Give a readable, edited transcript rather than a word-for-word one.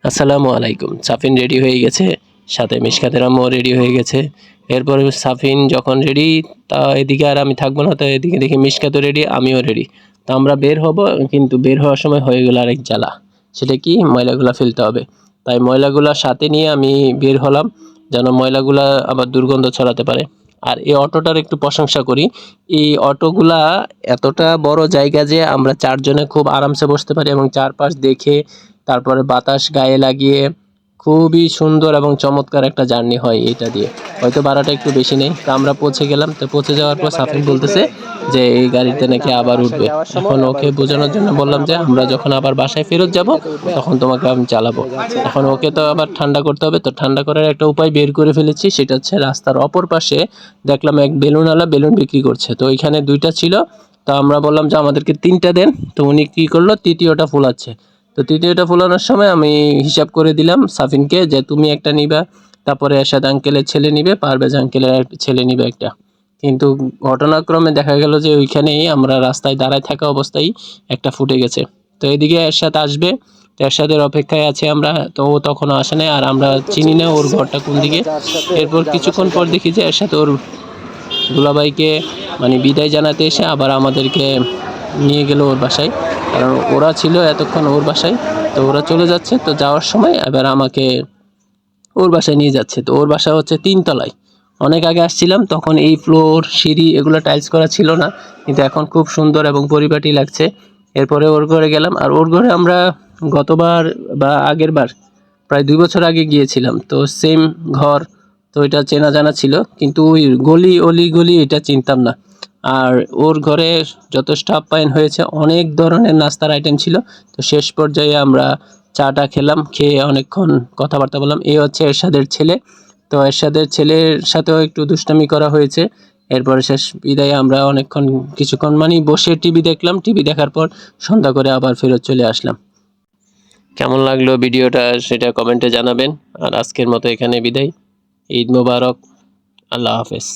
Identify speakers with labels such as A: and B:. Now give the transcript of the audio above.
A: আসসালামু আলাইকুম। সাফিন রেডি হয়ে গেছে, সাথে মিশকাতের আম্মুও রেডি হয়ে গেছে। এরপরে সাফিন যখন রেডি, তা এদিকে আর আমি থাকবো না, তো এদিকে দেখি মিশকাতও রেডি, আমিও রেডি। তো আমরা বের হব, কিন্তু বের হওয়ার সময় হয়ে গেল আরেক জ্বালা। সেটা কি, ময়লাগুলা ফেলতে হবে। তাই ময়লাগুলা সাথে নিয়ে আমি বের হলাম, যেন ময়লাগুলা আবার দুর্গন্ধ ছড়াতে পারে। আর এই অটোটার একটু প্রশংসা করি। এই অটোগুলা এতটা বড় জায়গা যে আমরা চারজনে খুব আরামসে বসতে পারি, এবং চারপাশ দেখে তারপরে বাতাস গায়ে লাগিয়ে খুবই সুন্দর এবং চমৎকার একটা জার্নি হয় এটা দিয়ে। হয়তো ভাড়াটা একটু বেশি নেই। তো আমরা পৌঁছে গেলাম। তো পৌঁছে যাওয়ার পর সাফিন বলতেছে যে এই গাড়িতে নাকি আবার উঠবে। এখন ওকে বোঝানোর জন্য বললাম যে আমরা যখন আবার বাসায় ফেরত যাব তখন তোমাকে আমি চালাবো। এখন ওকে তো আবার ঠান্ডা করতে হবে। তো ঠান্ডা করার একটা উপায় বের করে ফেলেছি, সেটা হচ্ছে রাস্তার অপর পাশে দেখলাম এক বেলুনওয়ালা বেলুন বিক্রি করছে। তো ওইখানে 2টা ছিল। তো আমরা বললাম যে আমাদেরকে 3টা দেন। তো উনি কি করলো, তৃতীয়টা ফুলাচ্ছে। তো তৃতীয়টা ফোলানোর সময় আমি হিসাব করে দিলাম সাফিনকে যে তুমি একটা নিবা, তারপরে এরশাদ আঙ্কেলের ছেলে নিবে, পারভেজ আঙ্কেলের ছেলে নিবে একটা। কিন্তু ঘটনাক্রমে দেখা গেল যে ওইখানেই আমরা রাস্তায় দাঁড়ায় থাকা অবস্থায় একটা ফুটে গেছে। তো এদিকে এরশাদ আসবে, তো এরশাদের অপেক্ষায় আছে আমরা। তো ও তখনও আসে নাই, আর আমরা চিনি না ওর ঘরটা কোন দিকে। এরপর কিছুক্ষণ পর দেখি যে এরশাদ ওর দুলাভাইকে মানে বিদায় জানাতে এসে আবার আমাদেরকে নিয়ে গেল ওর বাসায়। কারণ ওরা ছিল এতক্ষণ ওর বাসায়, তো ওরা চলে যাচ্ছে। তো যাওয়ার সময় এবার আমাকে ওর বাসায় নিয়ে যাচ্ছে। তো ওর বাসা হচ্ছে 3 তলায়। অনেক আগে আসছিলাম তখন এই ফ্লোর সিঁড়ি এগুলো টাইলস করা ছিল না, কিন্তু এখন খুব সুন্দর এবং পরিপাটি লাগছে। এরপরে ওর ঘরে গেলাম, আর ওর ঘরে আমরা গতবার বা আগের বার প্রায় 2 বছর আগে গিয়েছিলাম। তো সেম ঘর, তো এটা চেনা জানা ছিল, কিন্তু ওই গলি অলি গলি এটা চিনতাম না। আর ওর ঘরে যথেষ্ট আপ্যায়ন হয়েছে, অনেক ধরনের নাস্তার আইটেম ছিল। তো শেষ পর্যায়ে আমরা চাটা খেলাম, খেয়ে অনেকক্ষণ কথাবার্তা বললাম। এই হচ্ছে এরশাদের ছেলে। তো এরশাদের ছেলের সাথেও একটু দুষ্টামি করা হয়েছে। এরপরে শেষ বিদায়ে আমরা অনেকক্ষণ কিছুক্ষণ মানে বসে টিভি দেখলাম। টিভি দেখার পর সন্ধ্যা করে আবার ফেরত চলে আসলাম। কেমন লাগলো ভিডিওটা সেটা কমেন্টে জানাবেন। আর আজকের মতো এখানে বিদায়। ঈদ মোবারক। আল্লাহ হাফেজ।